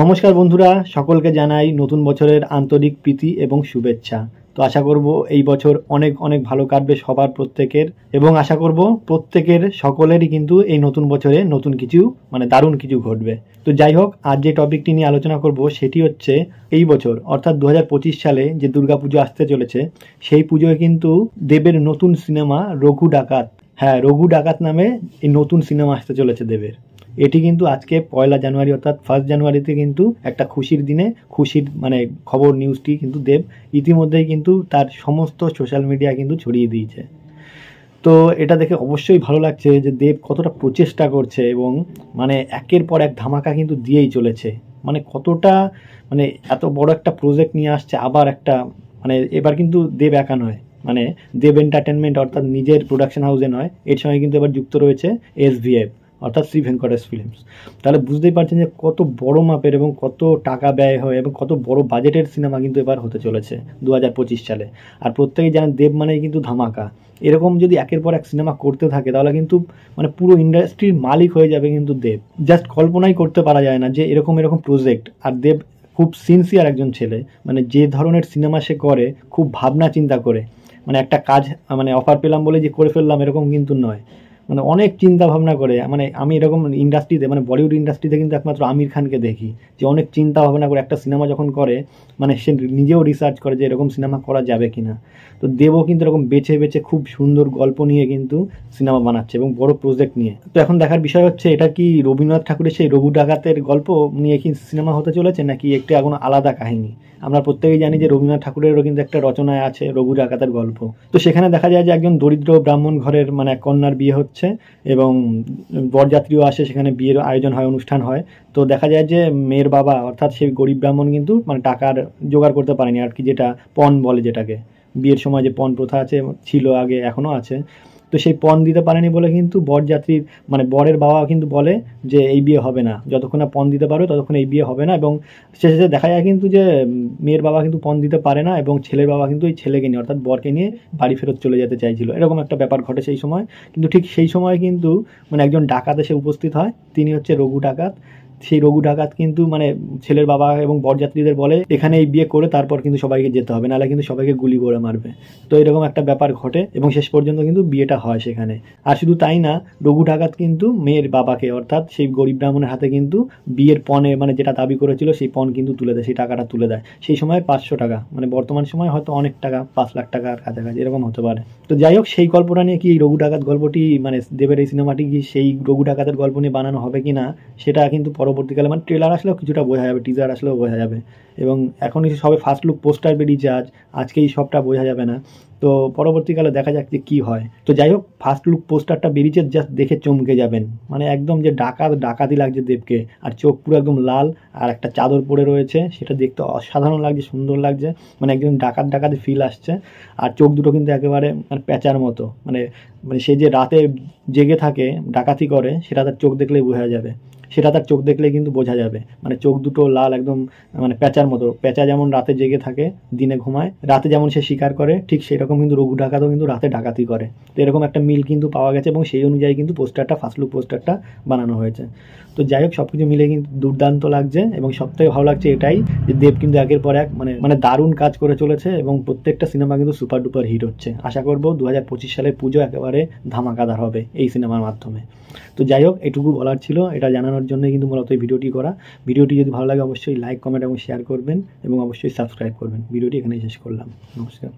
নমস্কার বন্ধুরা, সকলকে জানাই নতুন বছরের আন্তরিক প্রীতি এবং শুভেচ্ছা। তো আশা করব এই বছর অনেক অনেক ভালো কাটবে সবার প্রত্যেকের, এবং আশা করব প্রত্যেকের সকলেরই কিন্তু এই নতুন বছরে নতুন কিছু দারুণ কিছু ঘটবে। তো যাই হোক, আজ যে টপিকটি নিয়ে আলোচনা করব সেটি হচ্ছে এই বছর অর্থাৎ 2025 সালে যে দুর্গাপুজো আসতে চলেছে, সেই পুজোয় কিন্তু দেবের নতুন সিনেমা রঘু ডাকাত, হ্যাঁ রঘু ডাকাত নামে এই নতুন সিনেমা আসতে চলেছে দেবের। এটি কিন্তু আজকে 1 জানুয়ারি অর্থাৎ 1 জানুয়ারিতে কিন্তু একটা খুশির দিনে খুশির খবর, নিউজটি কিন্তু দেব ইতিমধ্যেই কিন্তু তার সমস্ত সোশ্যাল মিডিয়া কিন্তু ছড়িয়ে দিয়েছে। তো এটা দেখে অবশ্যই ভালো লাগছে যে দেব কতটা প্রচেষ্টা করছে এবং একের পর এক ধামাকা কিন্তু দিয়েই চলেছে। কতটা এত বড় একটা প্রজেক্ট নিয়ে আসছে, আবার একটা এবার কিন্তু দেব একা নয়, দেব এন্টারটেনমেন্ট অর্থাৎ নিজের প্রোডাকশন হাউসে নয়, এর সঙ্গে কিন্তু এবার যুক্ত রয়েছে SVF অর্থাৎ শ্রী ভেঙ্কটেশ ফিল্মস। তাহলে বুঝতেই পারছেন যে কত বড় মাপের এবং কত টাকা ব্যয় হয় এবং কত বড় বাজেটের সিনেমা কিন্তু এবার হতে চলেছে 2025 সালে। আর প্রত্যেকেই জানেন দেব মানেই কিন্তু ধামাকা। এরকম যদি একের পর এক সিনেমা করতে থাকে তাহলে কিন্তু পুরো ইন্ডাস্ট্রির মালিক হয়ে যাবে কিন্তু দেব। জাস্ট কল্পনাই করতে পারা যায় না যে এরকম প্রজেক্ট। আর দেব খুব সিনসিয়ার একজন ছেলে, যে ধরনের সিনেমা সে করে খুব ভাবনা চিন্তা করে, একটা কাজ অফার পেলাম বলে যে করে ফেললাম এরকম কিন্তু নয়, অনেক চিন্তা ভাবনা করে। আমি এরকম ইন্ডাস্ট্রিতে বলিউড ইন্ডাস্ট্রিতে কিন্তু একমাত্র আমির খানকে দেখি যে অনেক চিন্তা ভাবনা করে একটা সিনেমা যখন করে, সে নিজেও রিসার্চ করে যে এরকম সিনেমা করা যাবে কিনা। তো দেবও কিন্তু এরকম বেছে বেছে খুব সুন্দর গল্প নিয়ে কিন্তু সিনেমা বানাচ্ছে এবং বড় প্রজেক্ট নিয়ে। তো এখন দেখার বিষয় হচ্ছে এটা কি রবীন্দ্রনাথ ঠাকুরের সেই রঘু ডাকাতের গল্প নিয়ে কি সিনেমা হতে চলেছে, নাকি একটু এখন আলাদা কাহিনী। আমরা প্রত্যেকেই জানি যে রবীন্দ্রনাথ ঠাকুরেরও কিন্তু একটা রচনায় আছে রঘু ডাকাতের গল্প। তো সেখানে দেখা যায় যে একজন দরিদ্র ব্রাহ্মণ ঘরের এক কন্যার বিয়ে হচ্ছে এবং বরযাত্রীও আসে, সেখানে বিয়ের আয়োজন হয়, অনুষ্ঠান হয়। তো দেখা যায় যে মেয়ের বাবা অর্থাৎ সেই গরিব ব্রাহ্মণ কিন্তু টাকার জোগাড় করতে পারেনি আর কি, যেটা পণ বলে, যেটাকে বিয়ের সময় যে পণ প্রথা আছে, ছিল আগে, এখনও আছে। তো সেই পণ দিতে পারেনি বলে কিন্তু বরযাত্রীর বরের বাবা কিন্তু বলে যে এই বিয়ে হবে না, যতক্ষণ না পণ দিতে পারো ততক্ষণ এই বিয়ে হবে না। এবং শেষে দেখা যায় কিন্তু যে মেয়ের বাবা কিন্তু পণ দিতে পারে না এবং ছেলের বাবা কিন্তু এই ছেলেকে নিয়ে অর্থাৎ বরকে নিয়ে বাড়ি ফেরত চলে যেতে চাইছিল। এরকম একটা ব্যাপার ঘটে সেই সময়। কিন্তু ঠিক সেই সময় কিন্তু একজন ডাকাত এসে উপস্থিত হয়, তিনি হচ্ছে রঘু ডাকাত। সেই রঘু ডাকাত কিন্তু ছেলের বাবা এবং বরযাত্রীদের বলে এখানে এই বিয়ে করে তারপর কিন্তু সবাইকে যেতে হবে, নাহলে কিন্তু সবাইকে গুলি করে মারবে। তো এরকম একটা ব্যাপার ঘটে এবং শেষ পর্যন্ত কিন্তু বিয়েটা হয় সেখানে। আর শুধু তাই না, রঘু ডাকাত কিন্তু মেয়ের বাবাকে অর্থাৎ সেই গরিব ব্রাহ্মণের হাতে কিন্তু বিয়ের পণে যেটা দাবি করেছিল সেই পণ কিন্তু তুলে দেয়, সেই টাকাটা তুলে দেয়। সেই সময় 500 টাকা, বর্তমান সময় হয়তো অনেক টাকা, 5 লাখ টাকার কাছাকাছি এরকম হতে পারে। তো যাই হোক, সেই গল্পটা নিয়ে কি এই রঘু ডাকাত গল্পটি দেবের এই সিনেমাটি কি সেই রঘু ডাকাতের গল্প নিয়ে বানানো হবে কি না, সেটা কিন্তু পরবর্তীকালে ট্রেলার আসলেও কিছুটা বোঝা যাবে, টিজার আসলেও বোঝা যাবে। এবং এখনই সবে ফার্স্ট লুক পোস্টার বেরিয়েছে, আজকেই সবটা বোঝা যাবে না। তো পরবর্তীকালে দেখা যাক যে কী হয়। তো যাই হোক, ফার্স্ট লুক পোস্টারটা বেরিয়েছে, জাস্ট দেখে চমকে যাবেন। একদম যে ডাকাতি লাগছে দেবকে, আর চোখ পুরো একদম লাল, আর একটা চাদর পরে রয়েছে, সেটা দেখতে অসাধারণ লাগছে, সুন্দর লাগছে। একদম ডাকাতি ফিল আসছে। আর চোখ দুটো কিন্তু একেবারে প্যাঁচার মতো, সে যে রাতে জেগে থাকে ডাকাতি করে, সেটা তার চোখ দেখলেই বোঝা যাবে, সেটা তার চোখ দেখলে কিন্তু বোঝা যাবে। চোখ দুটো লাল একদম, প্যাঁচার মতো। প্যাঁচা যেমন রাতে জেগে থাকে, দিনে ঘুমায়, রাতে যেমন সে শিকার করে, ঠিক সেরকম কিন্তু রঘু ডাকাতও কিন্তু রাতে ডাকাতি করে। তো এরকম একটা মিল কিন্তু পাওয়া গেছে এবং সেই অনুযায়ী কিন্তু পোস্টারটা, ফার্স্ট লুক পোস্টারটা বানানো হয়েছে। তো যাই হোক, সব কিছু মিলে কিন্তু দুর্দান্ত লাগছে এবং সবথেকে ভালো লাগছে এটাই যে দেব কিন্তু একের পর এক দারুণ কাজ করে চলেছে এবং প্রত্যেকটা সিনেমা কিন্তু সুপার ডুপার হিট হচ্ছে। আশা করবো 2025 সালের পুজো একেবারে ধামাকাদার হবে এই সিনেমার মাধ্যমে। তো যাই হোক, এটুকু বলার ছিল, এটা জানানোর জন্যই কিন্তু মূলত এই ভিডিওটি করা। ভিডিওটি যদি ভালো লাগে অবশ্যই লাইক, কমেন্ট এবং শেয়ার করবেন এবং অবশ্যই সাবস্ক্রাইব করবেন। ভিডিওটি এখানেই শেষ করলাম। নমস্কার।